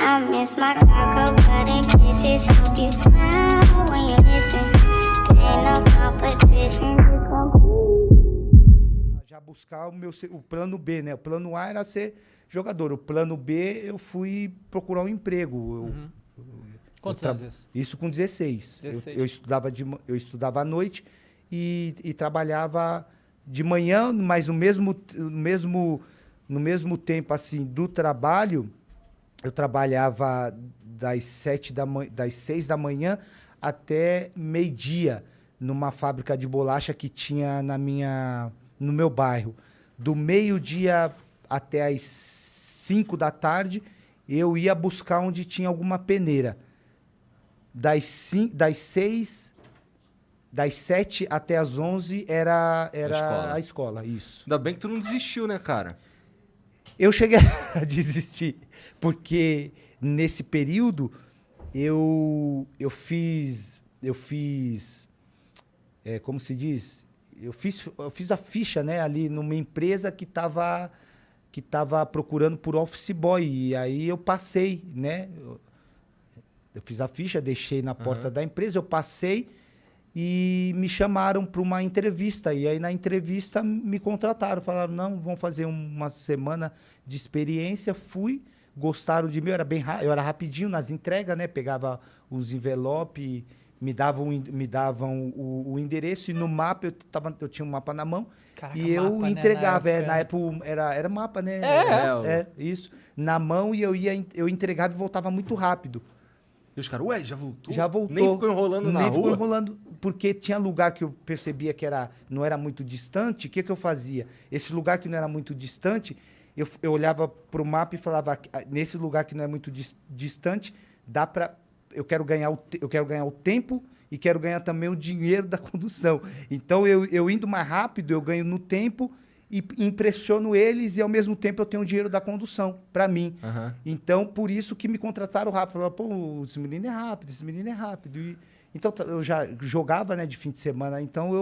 I miss my cocoa-butter kisses. Hope you smile when you listen. Ain't no competition to compete. Já buscar o plano B, né? O plano A era ser jogador. O plano B, eu fui procurar um emprego. Quantos anos isso? Isso com 16. 16. Eu estudava à noite e trabalhava de manhã, mas no mesmo tempo assim do trabalho, eu trabalhava das 6 da manhã até meio-dia numa fábrica de bolacha que tinha no meu bairro. Do meio-dia até as 5 da tarde, eu ia buscar onde tinha alguma peneira. Das 7 até as 11 era a escola, isso. Ainda bem que tu não desistiu, né, cara? Eu cheguei a desistir, porque nesse período eu fiz, como se diz? Eu fiz a ficha, né, ali numa empresa que estava procurando por office boy, e aí eu passei, né? Eu fiz a ficha, deixei na porta da empresa, eu passei e me chamaram para uma entrevista. E aí na entrevista me contrataram, falaram, não, vamos fazer uma semana de experiência. Fui, gostaram de mim, eu era rapidinho nas entregas, né? Pegava os envelopes, me davam o endereço e no mapa eu tinha um mapa na mão. Caraca, e eu mapa, entregava, né? na época era mapa, né? Isso, na mão, e eu entregava e voltava muito rápido. E os caras, ué, já voltou? Já voltou. Nem ficou enrolando na rua? Nem ficou enrolando, porque tinha lugar que eu percebia que não era muito distante. O que eu fazia? Esse lugar que não era muito distante, eu olhava para o mapa e falava, nesse lugar que não é muito distante, eu quero ganhar o tempo e quero ganhar também o dinheiro da condução. Então, eu indo mais rápido, eu ganho no tempo e impressiono eles, e ao mesmo tempo eu tenho o dinheiro da condução para mim. Então, por isso que me contrataram rápido. Falaram, pô, esse menino é rápido. Então, eu já jogava, né, de fim de semana, então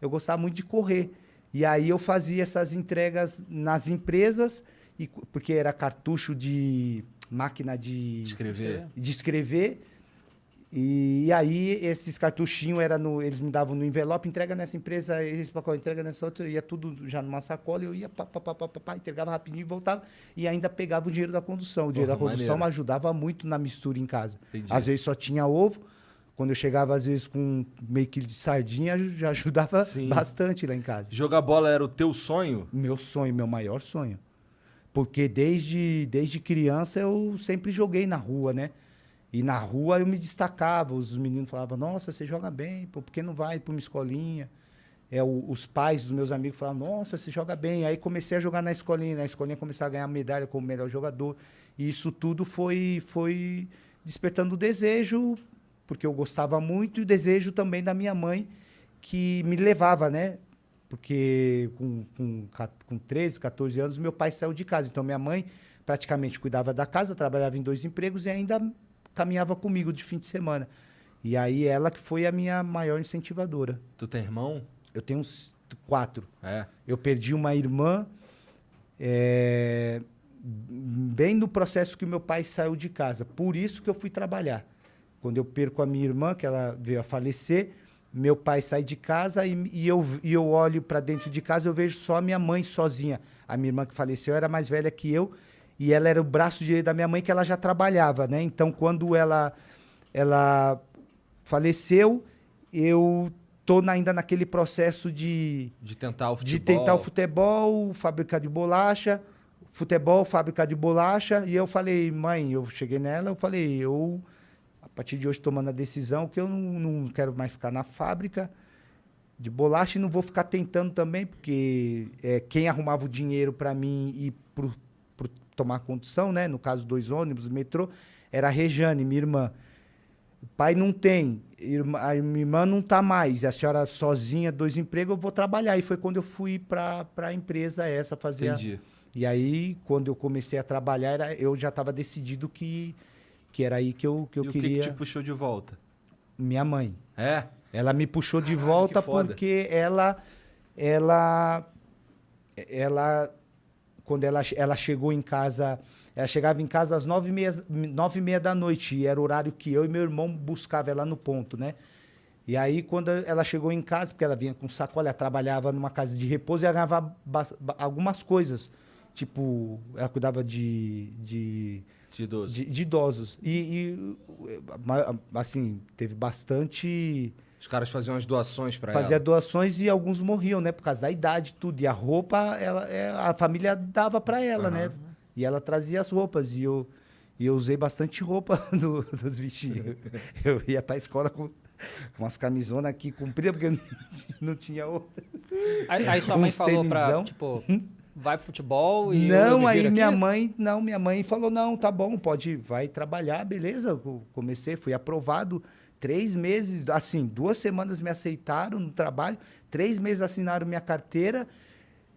eu gostava muito de correr. E aí eu fazia essas entregas nas empresas, porque era cartucho de máquina de escrever. E aí, esses cartuchinhos, eles me davam no envelope, entrega nessa empresa, esse pacote, entrega nessa outra, ia tudo já numa sacola, eu ia, entregava rapidinho e voltava, e ainda pegava o dinheiro da condução. O dinheiro da condução me ajudava muito na mistura em casa. Entendi. Às vezes só tinha ovo, quando eu chegava, às vezes, com meio quilo de sardinha, já ajudava bastante lá em casa. Jogar bola era o teu sonho? Meu sonho, meu maior sonho. Porque desde criança eu sempre joguei na rua, né? E na rua eu me destacava, os meninos falavam, nossa, você joga bem, pô, por que não vai para uma escolinha? Os pais dos meus amigos falavam, nossa, você joga bem. Aí comecei a jogar na escolinha comecei a ganhar medalha como melhor jogador. E isso tudo foi despertando o desejo, porque eu gostava muito, e o desejo também da minha mãe, que me levava, né? Porque com 13, 14 anos, meu pai saiu de casa. Então, minha mãe praticamente cuidava da casa, trabalhava em 2 empregos e ainda caminhava comigo de fim de semana. E aí ela que foi a minha maior incentivadora. Tu tem irmão? Eu tenho uns 4. É. Eu perdi uma irmã bem no processo que o meu pai saiu de casa. Por isso que eu fui trabalhar. Quando eu perco a minha irmã, que ela veio a falecer, meu pai sai de casa e eu olho para dentro de casa, eu vejo só a minha mãe sozinha. A minha irmã que faleceu era mais velha que eu, e ela era o braço direito da minha mãe, que ela já trabalhava, né? Então, quando ela faleceu, eu tô ainda naquele processo de tentar o futebol. De tentar o futebol, fábrica de bolacha, fábrica de bolacha. E eu falei, mãe, eu cheguei nela, eu falei, a partir de hoje, tomando a decisão que eu não quero mais ficar na fábrica de bolacha e não vou ficar tentando também, porque quem arrumava o dinheiro para mim ir pro tomar condução, né? No caso, 2 ônibus, metrô, era a Rejane, minha irmã. O pai não tem, a minha irmã não está mais, e a senhora sozinha, 2 empregos, eu vou trabalhar. E foi quando eu fui para a empresa essa fazer. Entendi. E aí, quando eu comecei a trabalhar, eu já estava decidido que era aí que eu queria. E o que te puxou de volta? Minha mãe. É? Ela me puxou de volta porque ela quando ela chegou em casa, ela chegava em casa às 9h30 da noite, e era o horário que eu e meu irmão buscava ela no ponto, né? E aí, quando ela chegou em casa, porque ela vinha com sacola, ela trabalhava numa casa de repouso e ela ganhava algumas coisas. Tipo, ela cuidava de idoso. de idosos. Assim, teve bastante... Os caras faziam as doações pra Fazia ela. doações e alguns morriam, né? Por causa da idade e tudo. E a roupa, a família dava pra ela, né? E ela trazia as roupas. E eu usei bastante roupa dos bichinhos. Eu ia pra escola com umas camisonas aqui compridas, porque eu não tinha outra. Aí sua mãe Uns falou pra, tenisão. tipo, vai pro futebol e Não, eu aí viro minha aqui? mãe falou, não, tá bom, vai trabalhar, beleza. Eu comecei, fui aprovado 3 meses, assim, 2 semanas me aceitaram no trabalho, 3 meses assinaram minha carteira,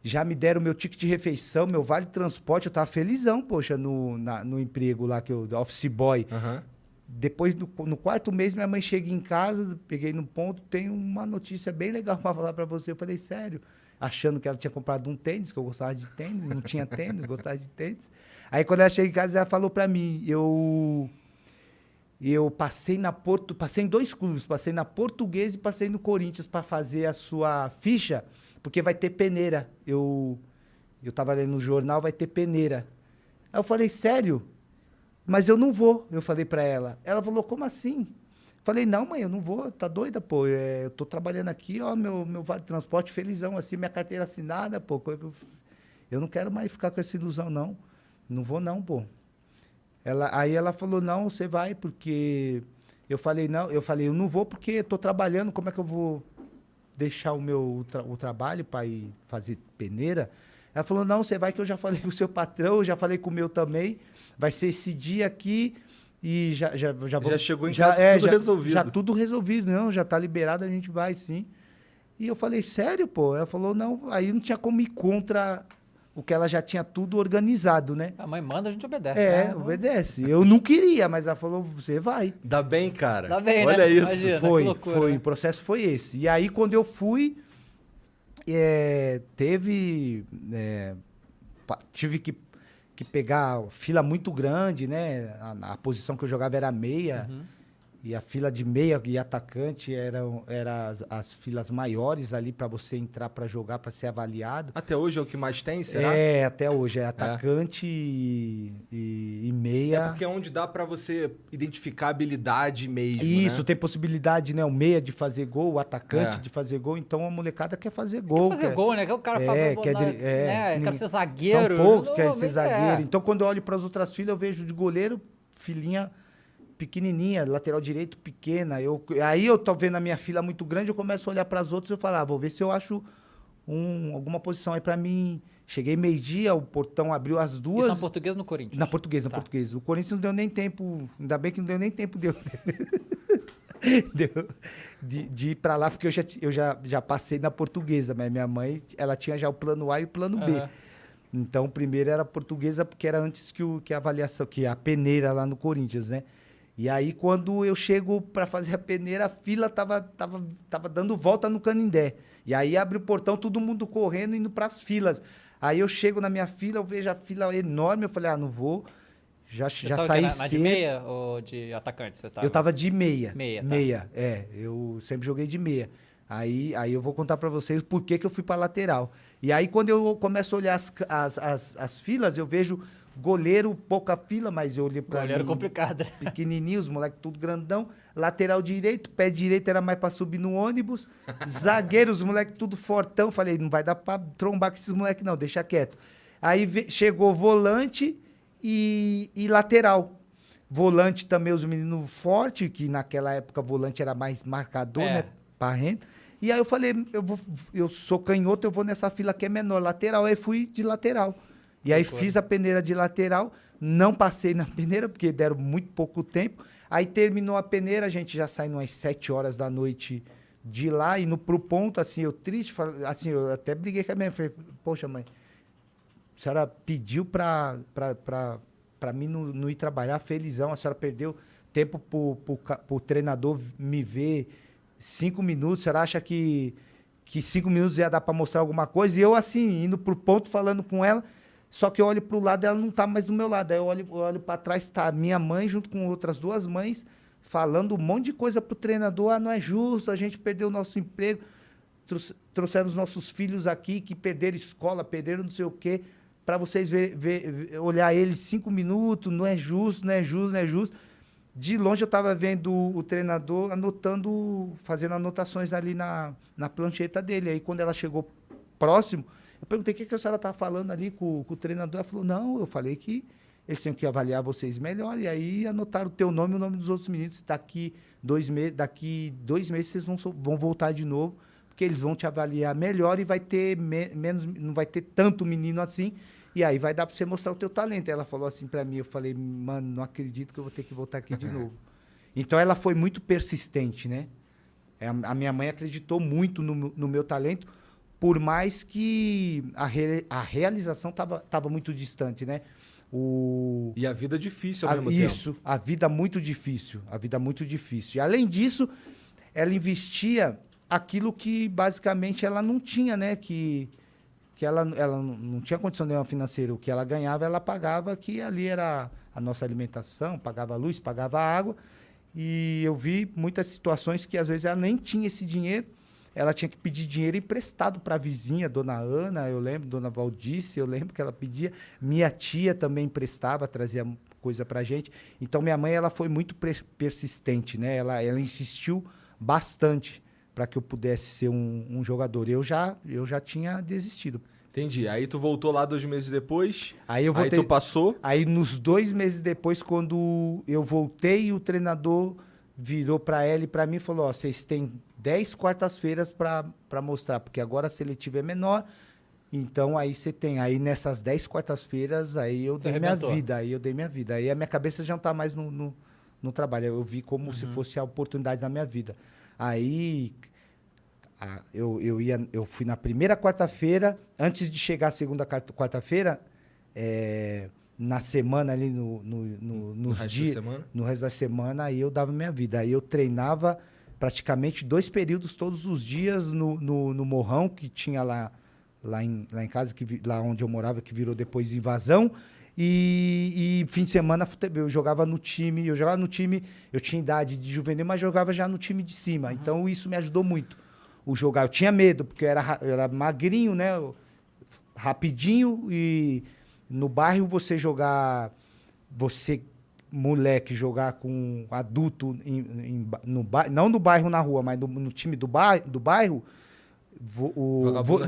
já me deram meu ticket de refeição, meu vale transporte, eu tava felizão, poxa, no emprego lá, office boy. Aham. Depois, no 4º mês, minha mãe chega em casa, peguei no ponto, tem uma notícia bem legal para falar para você. Eu falei, sério? Achando que ela tinha comprado um tênis, que eu gostava de tênis, não tinha tênis, gostava de tênis. Aí, quando ela chega em casa, ela falou para mim, eu passei em 2 clubes, passei na Portuguesa e passei no Corinthians para fazer a sua ficha, porque vai ter peneira. Eu tava lendo no jornal, vai ter peneira. Aí eu falei, sério? Mas eu não vou, eu falei pra ela. Ela falou, como assim? Falei, não, mãe, eu não vou, tá doida, pô. Eu tô trabalhando aqui, ó, meu vale de transporte felizão, assim, minha carteira assinada, pô. Eu não quero mais ficar com essa ilusão, não. Não vou, não, pô. Aí ela falou, não, você vai, porque... Eu falei, eu não vou porque eu tô trabalhando, como é que eu vou deixar o trabalho para ir fazer peneira? Ela falou, não, você vai que eu já falei com o seu patrão, eu já falei com o meu também. Vai ser esse dia aqui e já vou... Já chegou em casa tudo resolvido. Já tudo resolvido, não, já tá liberado, a gente vai sim. E eu falei, sério, pô? Ela falou, não, aí não tinha como ir contra o que ela já tinha tudo organizado, né? A mãe manda, a gente obedece, né? Obedece. Eu não queria, mas ela falou, você vai. Dá bem, cara. Dá bem, Olha né? isso. Imagina, Foi, que loucura, né? o processo foi esse. E aí, quando eu fui, tive que pegar fila muito grande, né? A posição que eu jogava era meia. E a fila de meia e atacante eram as filas maiores ali para você entrar para jogar, para ser avaliado. Até hoje é o que mais tem, será? Até hoje. É atacante e meia. É porque é onde dá pra você identificar a habilidade mesmo, Isso, né? tem possibilidade, né? O meia de fazer gol, o atacante de fazer gol. Então a molecada quer fazer gol. Quer fazer gol, né? Que o cara fala, quero ser zagueiro. São poucos que querem ser Normalmente zagueiro. Então quando eu olho para as outras filas, eu vejo de goleiro, filinha pequenininha, lateral direito pequena. Aí eu tô vendo a minha fila muito grande, eu começo a olhar para as outras e eu falo, vou ver se eu acho alguma posição aí para mim. Cheguei meio-dia, o portão abriu às 2. Isso na Portuguesa ou no Corinthians? Na Portuguesa, Tá. na Portuguesa. O Corinthians não deu nem tempo, ainda bem que não deu nem tempo de ir para lá, porque eu já passei na Portuguesa, mas minha mãe, ela tinha já o plano A e o plano B. Então, o primeiro era a Portuguesa, porque era antes que a avaliação, que a peneira lá no Corinthians, né? E aí, quando eu chego para fazer a peneira, a fila tava dando volta no Canindé. E aí, abre o portão, todo mundo correndo, indo para as filas. Aí, eu chego na minha fila, eu vejo a fila enorme, eu falei, não vou. Já saí na cedo. de meia ou de atacante? Você tava? Eu tava de meia. Meia, tá. Meia, eu sempre joguei de meia. Aí eu vou contar para vocês por que eu fui para lateral. E aí, quando eu começo a olhar as filas, eu vejo goleiro, pouca fila, mas eu olhei para Goleiro complicado, né? pequenininho, os moleques tudo grandão. Lateral direito, pé direito era mais para subir no ônibus. Zagueiro, os moleques tudo fortão. Falei, não vai dar para trombar com esses moleques não, deixa quieto. Aí chegou volante e lateral. Volante também, os meninos fortes, que naquela época volante era mais marcador, né? Parrento. E aí eu falei, eu sou canhoto, eu vou nessa fila que é menor, lateral. Aí fui de lateral. E aí fiz a peneira de lateral, não passei na peneira, porque deram muito pouco tempo. Aí terminou a peneira, a gente já saiu umas 7 horas da noite de lá, indo pro ponto, assim, eu triste, assim, eu até briguei com a minha mãe, falei, poxa mãe, a senhora pediu pra mim não ir trabalhar, felizão, a senhora perdeu tempo pro treinador me ver 5 minutos, a senhora acha que 5 minutos ia dar pra mostrar alguma coisa? E eu, assim, indo pro ponto, falando com ela. Só que eu olho pro lado, ela não tá mais do meu lado. Aí eu olho para trás, tá minha mãe junto com outras 2 mães, falando um monte de coisa pro treinador. Ah, não é justo, a gente perdeu o nosso emprego. Trouxemos nossos filhos aqui que perderam escola, perderam não sei o quê, para vocês olhar eles 5 minutos, não é justo, não é justo, não é justo. De longe eu estava vendo o treinador fazendo anotações ali na plancheta dele. Aí quando ela chegou próximo, eu perguntei o que a senhora estava falando ali com o treinador. Ela falou, não, eu falei que eles tinham que avaliar vocês melhor. E aí anotaram o teu nome e o nome dos outros meninos. Daqui 2 meses vocês vão voltar de novo, porque eles vão te avaliar melhor e vai ter menos, não vai ter tanto menino assim. E aí vai dar para você mostrar o teu talento. Ela falou assim para mim, eu falei, mano, não acredito que eu vou ter que voltar aqui de novo. Então ela foi muito persistente, né? A minha mãe acreditou muito no meu talento, por mais que a realização tava muito distante, né? E a vida difícil ao mesmo tempo. Isso, a vida muito difícil. E além disso, ela investia aquilo que basicamente ela não tinha, né? Que ela não tinha condição nenhuma financeira. O que ela ganhava, ela pagava, que ali era a nossa alimentação, pagava a luz, pagava a água. E eu vi muitas situações que às vezes ela nem tinha esse dinheiro, ela tinha que pedir dinheiro emprestado para a vizinha, dona Ana, eu lembro, dona Valdice, eu lembro que ela pedia. Minha tia também emprestava, trazia coisa para a gente. Então minha mãe, ela foi muito persistente, né? Ela insistiu bastante para que eu pudesse ser um jogador. Eu já tinha desistido. Entendi. Aí tu voltou lá 2 meses depois, aí tu passou? Aí nos 2 meses depois, quando eu voltei, o treinador virou para ela e para mim e falou, ó, vocês têm 10 quartas-feiras para mostrar, porque agora a seletiva é menor, então aí você tem. Aí nessas 10 quartas-feiras, aí eu dei minha vida. Aí a minha cabeça já não tá mais no trabalho. Eu vi como se fosse a oportunidade da minha vida. Aí eu fui na primeira quarta-feira, antes de chegar a segunda quarta-feira, na semana ali, nos dias, no resto da semana, aí eu dava minha vida. Aí eu treinava praticamente 2 períodos todos os dias no Morrão, que tinha lá em casa, lá onde eu morava, que virou depois Invasão. E fim de semana eu jogava no time, eu tinha idade de juvenil, mas jogava já no time de cima. Então isso me ajudou muito. Eu tinha medo, porque eu era magrinho, né? Rapidinho, e no bairro moleque, jogar com adulto, não no bairro, na rua, mas no time do bairro,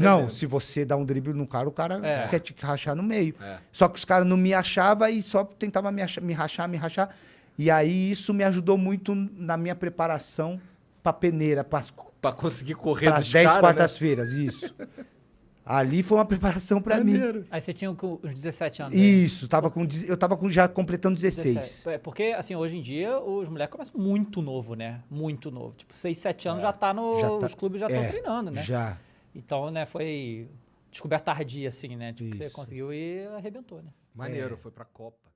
não, se você dá um drible no cara, o cara quer te rachar no meio. Só que os caras não me achavam e só tentavam me rachar. E aí isso me ajudou muito na minha preparação pra peneira, pra conseguir correr das 10 quartas-feiras, né? Isso. Ali foi uma preparação pra mim. Aí você tinha uns 17 anos. Isso, eu tava já completando 16. Porque, assim, hoje em dia, os moleques começam muito novo, né? Muito novo. Tipo, 6, 7 anos já tá os clubes já estão treinando, né? Já. Então, né, foi descoberta tardia, assim, né? Tipo, que você conseguiu e arrebentou, né? Maneiro, foi pra Copa.